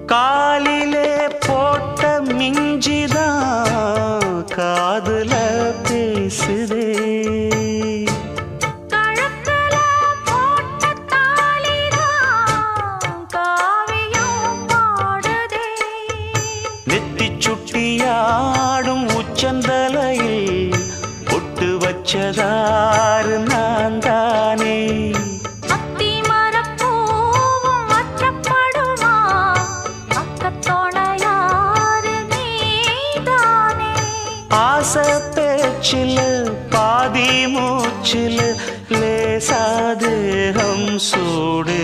காலிலே போட்ட மிஞ்சிதான் காதுல பேசுதே. கழுத்துல போட்ட தாலிதான் காவியம் பாடுதே. நெத்தி சுட்டியாடும் உச்சந்தலையில் பொட்டு வச்சதாறு நான் தானே. ஆசை பேச்சில் பாதி மூச்சில் லேசாதேகம் சூடு.